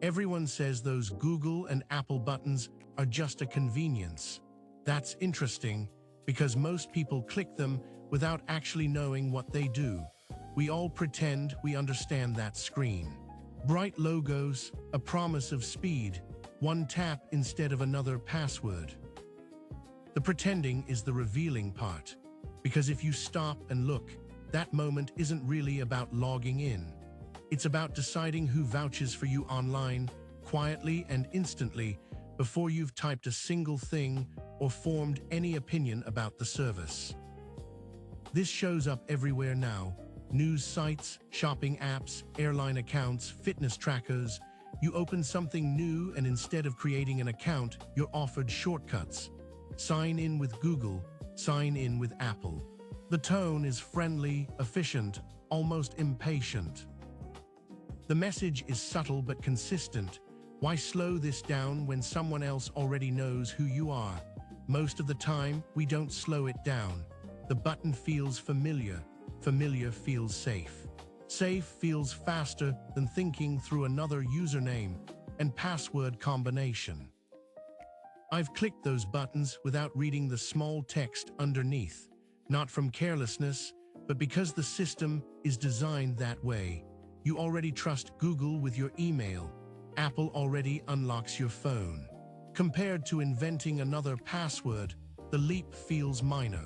Everyone says those Google and Apple buttons are just a convenience. That's interesting because most people click them without actually knowing what they do. We all pretend we understand that screen. Bright logos, a promise of speed, one tap instead of another password. The pretending is the revealing part, because if you stop and look, that moment isn't really about logging in. It's about deciding who vouches for you online, quietly and instantly, before you've typed a single thing or formed any opinion about the service. This shows up everywhere now. News sites, shopping apps, airline accounts, fitness trackers. You open something new and instead of creating an account, you're offered shortcuts. Sign in with Google, sign in with Apple. The tone is friendly, efficient, almost impatient. The message is subtle but consistent. Why slow this down when someone else already knows who you are? Most of the time, we don't slow it down. The button feels familiar. Familiar feels safe. Safe feels faster than thinking through another username and password combination. I've clicked those buttons without reading the small text underneath, not from carelessness, but because the system is designed that way. You already trust Google with your email. Apple already unlocks your phone. Compared to inventing another password, the leap feels minor.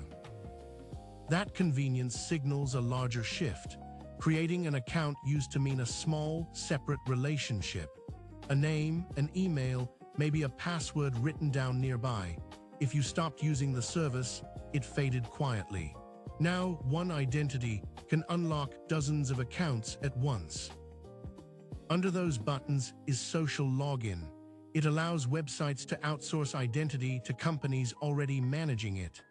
That convenience signals a larger shift. Creating an account used to mean a small, separate relationship. A name, an email, maybe a password written down nearby. If you stopped using the service, it faded quietly. Now, one identity can unlock dozens of accounts at once. Under those buttons is social login. It allows websites to outsource identity to companies already managing it.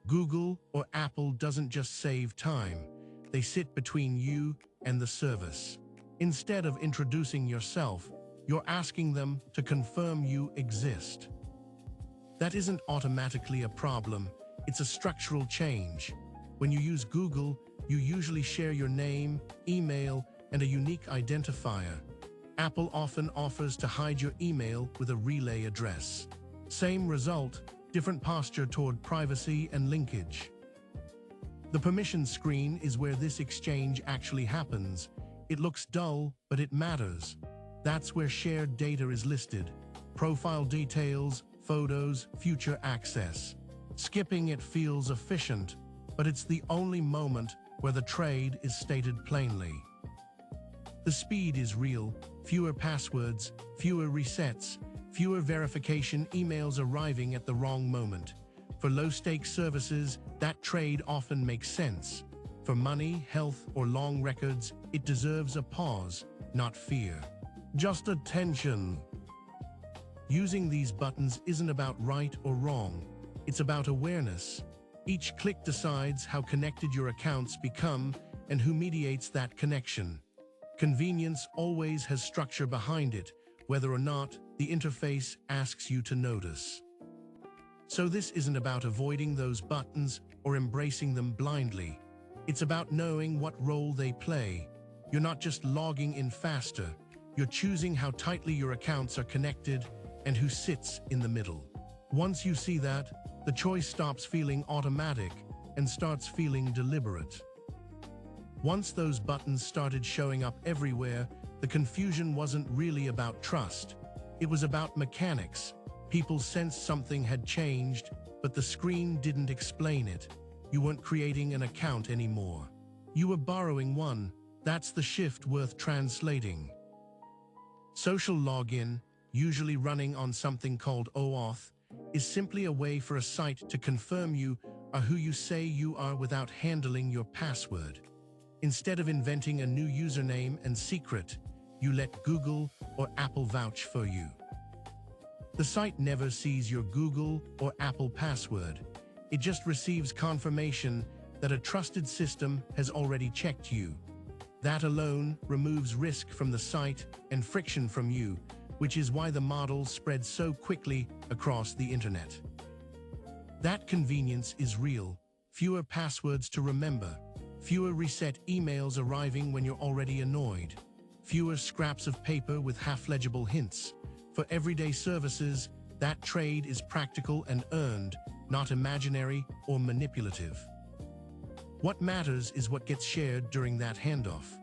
Google or Apple doesn't just save time, they sit between you and the service. Instead of introducing yourself, you're asking them to confirm you exist. That isn't automatically a problem, it's a structural change. When you use Google, you usually share your name, email, and a unique identifier. Apple often offers to hide your email with a relay address. Same result, different posture toward privacy and linkage. The permission screen is where this exchange actually happens. It looks dull, but it matters. That's where shared data is listed. Profile details, photos, future access. Skipping it feels efficient, but it's the only moment where the trade is stated plainly. The speed is real, fewer passwords, fewer resets, fewer verification emails arriving at the wrong moment. For low-stakes services, that trade often makes sense. For money, health, or long records, it deserves a pause, not fear. Just attention. Using these buttons isn't about right or wrong. It's about awareness. Each click decides how connected your accounts become and who mediates that connection. Convenience always has structure behind it, whether or not the interface asks you to notice. So this isn't about avoiding those buttons or embracing them blindly. It's about knowing what role they play. You're not just logging in faster, you're choosing how tightly your accounts are connected and who sits in the middle. Once you see that, the choice stops feeling automatic and starts feeling deliberate. Once those buttons started showing up everywhere, the confusion wasn't really about trust. It was about mechanics. People sensed something had changed, but the screen didn't explain it. You weren't creating an account anymore. You were borrowing one. That's the shift worth translating. Social login, usually running on something called OAuth, is simply a way for a site to confirm you are who you say you are without handling your password. Instead of inventing a new username and secret, you let Google or Apple vouch for you. The site never sees your Google or Apple password. It just receives confirmation that a trusted system has already checked you. That alone removes risk from the site and friction from you, which is why the model spread so quickly across the internet. That convenience is real. Fewer passwords to remember. Fewer reset emails arriving when you're already annoyed. fewer scraps of paper with half-legible hints. For everyday services, that trade is practical and earned, not imaginary or manipulative. What matters is what gets shared during that handoff.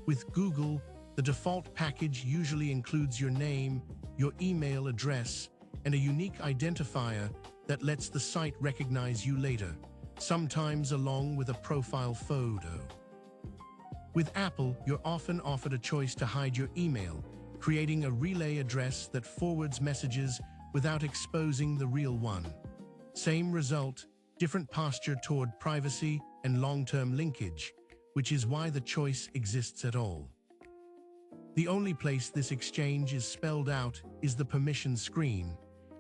With Google, the default package usually includes your name, your email address, and a unique identifier that lets the site recognize you later, sometimes along with a profile photo. With Apple, you're often offered a choice to hide your email, creating a relay address that forwards messages without exposing the real one. Same result, different posture toward privacy and long-term linkage, which is why the choice exists at all. The only place this exchange is spelled out is the permission screen.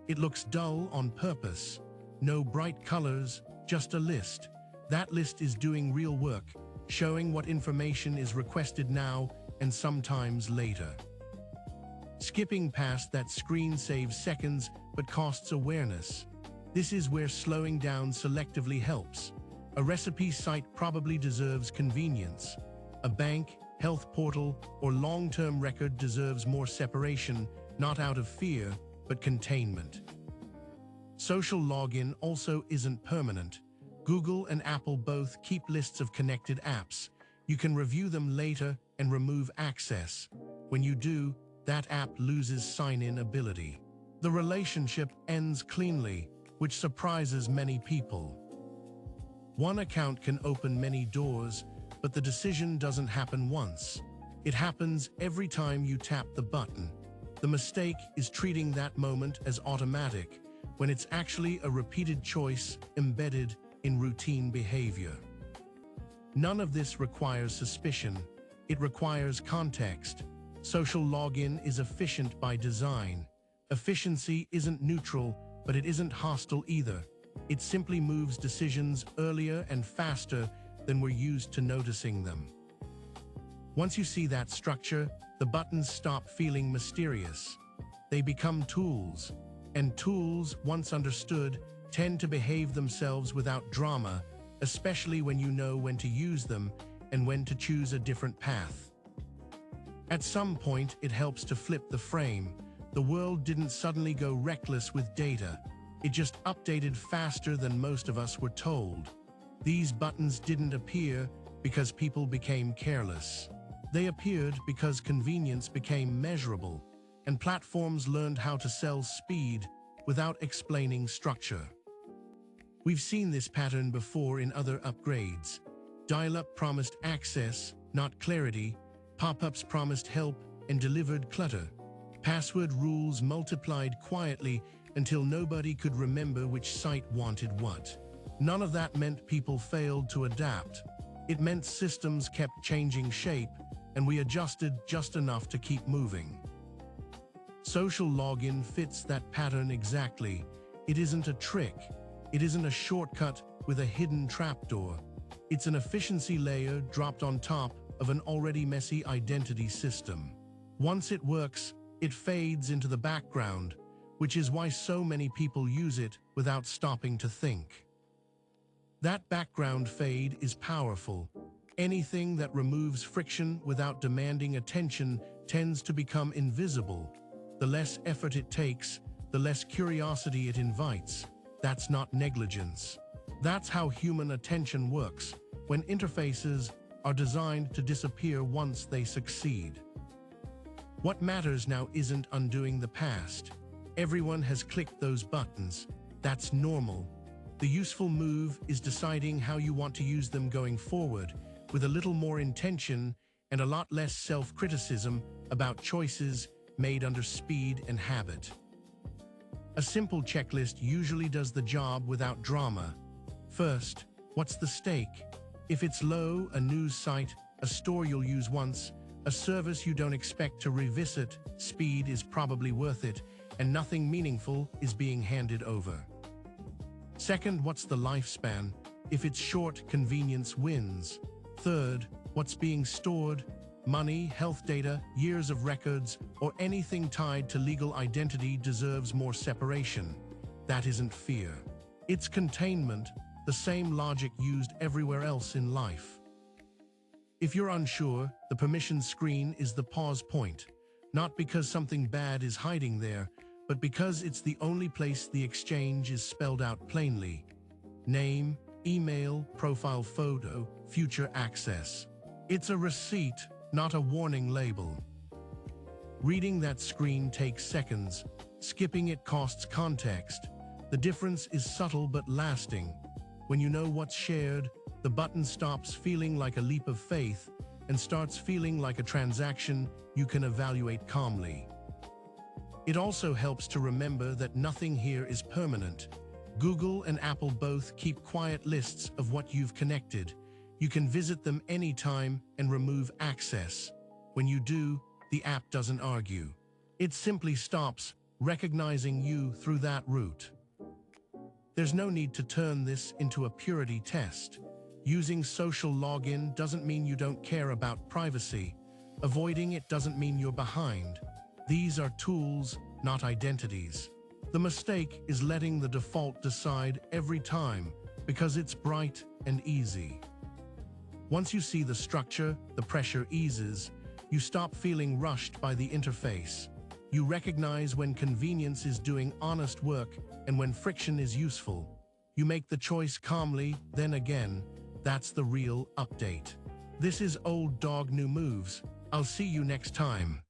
It looks dull on purpose. No bright colors, just a list. That list is doing real work, showing what information is requested now and sometimes later. Skipping past that screen saves seconds but costs awareness. This is where slowing down selectively helps. A recipe site probably deserves convenience. A bank, health portal, or long-term record deserves more separation, not out of fear, but containment. Social login also isn't permanent. Google and Apple both keep lists of connected apps. You can review them later and remove access. When you do, that app loses sign-in ability. The relationship ends cleanly, which surprises many people. One account can open many doors, but the decision doesn't happen once. It happens every time you tap the button. The mistake is treating that moment as automatic, when it's actually a repeated choice embedded in routine behavior. None of this requires suspicion. It requires context. Social login is efficient by design. Efficiency isn't neutral, but it isn't hostile either. It simply moves decisions earlier and faster than we're used to noticing them. Once you see that structure, the buttons stop feeling mysterious. They become tools, and tools, once understood, tend to behave themselves without drama, especially when you know when to use them and when to choose a different path. At some point, it helps to flip the frame. The world didn't suddenly go reckless with data. It just updated faster than most of us were told. These buttons didn't appear because people became careless. They appeared because convenience became measurable, and platforms learned how to sell speed without explaining structure. We've seen this pattern before in other upgrades. Dial-up promised access, not clarity. Pop-ups promised help and delivered clutter. Password rules multiplied quietly until nobody could remember which site wanted what. None of that meant people failed to adapt. It meant systems kept changing shape, and we adjusted just enough to keep moving. Social login fits that pattern exactly. It isn't a trick. It isn't a shortcut with a hidden trapdoor. It's an efficiency layer dropped on top of an already messy identity system. Once it works, it fades into the background, which is why so many people use it without stopping to think. That background fade is powerful. Anything that removes friction without demanding attention tends to become invisible. The less effort it takes, the less curiosity it invites. That's not negligence. That's how human attention works, when interfaces are designed to disappear once they succeed. What matters now isn't undoing the past. Everyone has clicked those buttons. That's normal. The useful move is deciding how you want to use them going forward, with a little more intention and a lot less self-criticism about choices made under speed and habit. A simple checklist usually does the job without drama. First, what's the stake? If it's low, a news site, a store you'll use once, a service you don't expect to revisit, speed is probably worth it, and nothing meaningful is being handed over. Second, what's the lifespan? If it's short, convenience wins. Third, what's being stored? Money, health data, years of records, or anything tied to legal identity deserves more separation. That isn't fear. It's containment, the same logic used everywhere else in life. If you're unsure, the permission screen is the pause point, not because something bad is hiding there, but because it's the only place the exchange is spelled out plainly. Name, email, profile photo, future access. It's a receipt, not a warning label. Reading that screen takes seconds. Skipping it costs context. The difference is subtle but lasting. When you know what's shared, the button stops feeling like a leap of faith and starts feeling like a transaction you can evaluate calmly. It also helps to remember that nothing here is permanent. Google and Apple both keep quiet lists of what you've connected. You can visit them anytime and remove access. When you do, the app doesn't argue. It simply stops recognizing you through that route. There's no need to turn this into a purity test. Using social login doesn't mean you don't care about privacy. Avoiding it doesn't mean you're behind. These are tools, not identities. The mistake is letting the default decide every time because it's bright and easy. Once you see the structure, the pressure eases. You stop feeling rushed by the interface. You recognize when convenience is doing honest work and when friction is useful. You make the choice calmly, then again. That's the real update. This is Old Dog New Moves. I'll see you next time.